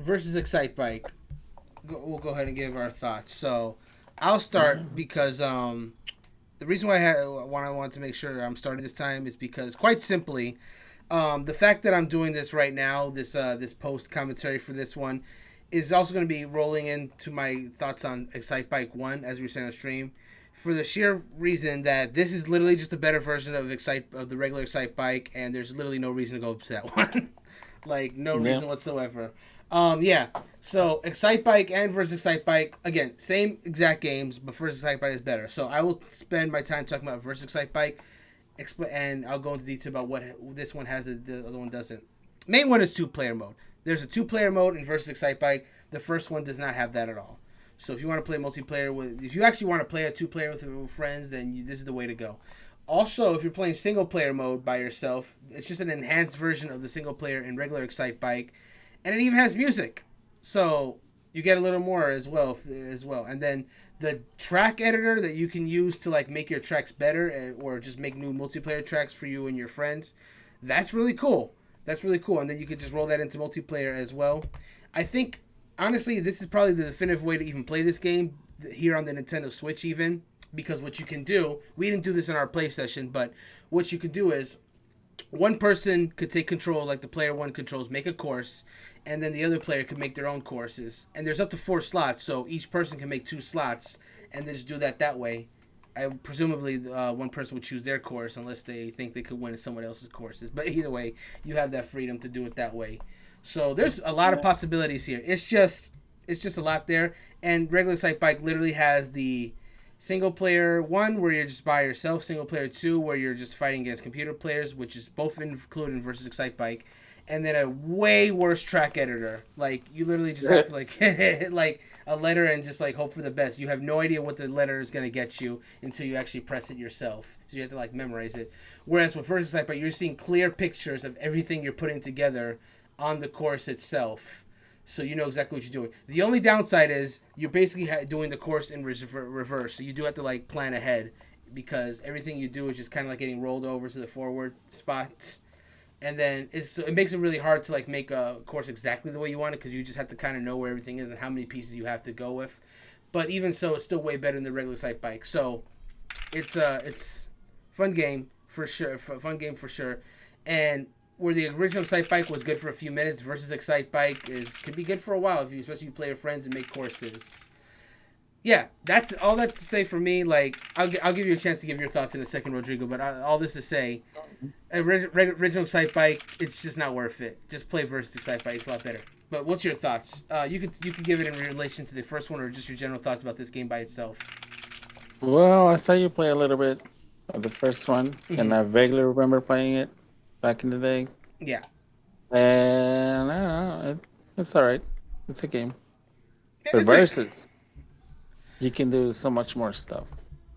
versus Excitebike. We'll go ahead and give our thoughts. So I'll start because the reason why I wanted to make sure I'm starting this time is because quite simply, the fact that I'm doing this right now, this post commentary for this one, is also going to be rolling into my thoughts on Excitebike 1 as we were saying on stream, for the sheer reason that this is literally just a better version of the regular Excitebike, and there's literally no reason to go to that one. Like, no reason whatsoever. Yeah. So Excitebike and versus Excitebike, again, same exact games, but versus Excitebike is better. So I will spend my time talking about versus Excitebike, and I'll go into detail about what this one has that the other one doesn't. Main one is 2-player mode. There's a 2-player mode in versus Excitebike. The first one does not have that at all. So if you want to play multiplayer if you actually want to play a 2-player with friends, then this is the way to go. Also, if you're playing single-player mode by yourself, it's just an enhanced version of the single-player in regular Excitebike, and it even has music, so you get a little more as well. And then the track editor that you can use to like make your tracks better, or just make new multiplayer tracks for you and your friends, that's really cool. And then you could just roll that into multiplayer as well. I think, honestly, this is probably the definitive way to even play this game here on the Nintendo Switch even, because what you can do, we didn't do this in our play session, but what you can do is one person could take control, like the player one controls, make a course, and then the other player could make their own courses. And there's up to 4 slots, so each person can make 2 slots, and then just do that way. Presumably, one person would choose their course unless they think they could win someone else's courses. But either way, you have that freedom to do it that way. So there's a lot of possibilities here. It's just a lot there. And regular Excitebike literally has the single player 1 where you're just by yourself, single player 2 where you're just fighting against computer players, which is both included in versus Excitebike, and then a way worse track editor. Like, you literally just have to like hit like a letter and just like hope for the best. You have no idea what the letter is going to get you until you actually press it yourself. So you have to like memorize it. Whereas with versus Excitebike, you're seeing clear pictures of everything you're putting together on the course itself. So you know exactly what you're doing. The only downside is you're basically doing the course in reverse. So you do have to like plan ahead, because everything you do is just kind of like getting rolled over to the forward spot. And then it makes it really hard to like make a course exactly the way you want it, because you just have to kind of know where everything is and how many pieces you have to go with. But even so, it's still way better than the regular Excitebike. So it's fun game for sure. And where the original Excitebike was good for a few minutes, versus Excitebike could be good for a while, especially if you play with friends and make courses. Yeah, that's all that to say for me. Like, I'll give you a chance to give your thoughts in a second, Rodrigo. But all this to say, original Excitebike, it's just not worth it. Just play versus Excitebike; it's a lot better. But what's your thoughts? You could give it in relation to the first one, or just your general thoughts about this game by itself. Well, I saw you play a little bit of the first one, and I vaguely remember playing it back in the day. Yeah. And I don't know, it's all right. It's a game. But It's versus, you can do so much more stuff.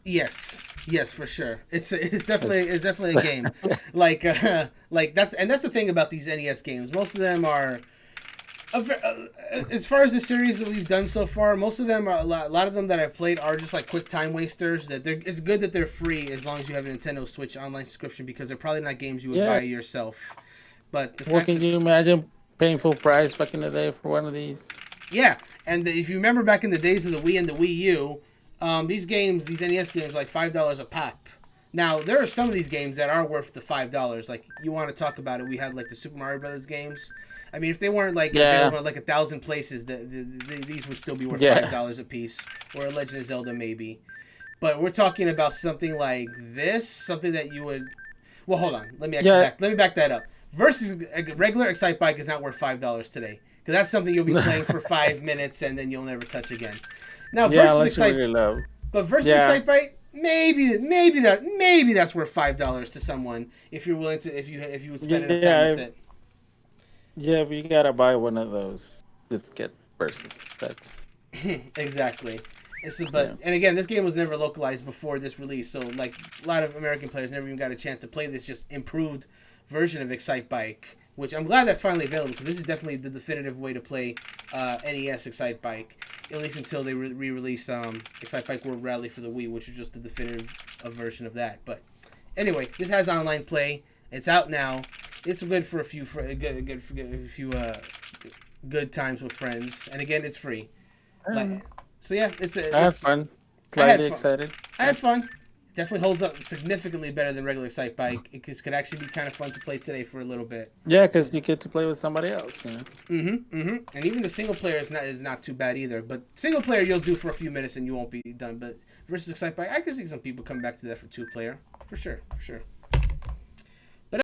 Yes, for sure. It's definitely a game. like that's the thing about these NES games. Most of them are, as far as the series that we've done so far, most of them are a lot of them that I've played are just like quick time wasters. It's good that they're free as long as you have a Nintendo Switch online subscription, because they're probably not games you would buy yourself. But what can you imagine paying full price back in the day for one of these? Yeah, and if you remember back in the days of the Wii and the Wii U, these NES games are like $5 a pop. Now, there are some of these games that are worth the $5. Like, you want to talk about it, we have like the Super Mario Brothers games. I mean, if they weren't like available in like 1,000 places, these would still be worth $5 a piece, or a Legend of Zelda maybe. But we're talking about something like this, something that you would. Well, hold on. Let me back that up. Versus a regular Excitebike is not worth $5 today, because that's something you'll be playing for 5 minutes and then you'll never touch again. Now versus Excitebike, but versus Excitebike, maybe that's worth $5 to someone if you're willing to, if you would spend enough time with it. Yeah, but you gotta buy one of those to get versus. That's exactly. And again, this game was never localized before this release, so like a lot of American players never even got a chance to play this just improved version of Excitebike, which I'm glad that's finally available, because this is definitely the definitive way to play NES Excitebike, at least until they re-release Excitebike World Rally for the Wii, which is just the definitive version of that. But anyway, this has online play. It's out now. It's good for a few good times with friends. And again, it's free. Yeah. Like, so yeah, I had fun. Slightly excited. I had fun. Definitely holds up significantly better than regular Excitebike. It could actually be kind of fun to play today for a little bit. Yeah, because you get to play with somebody else. You know. And even the single player is not too bad either. But single player you'll do for a few minutes and you won't be done. But versus Excitebike, I can see some people come back to that for two player for sure.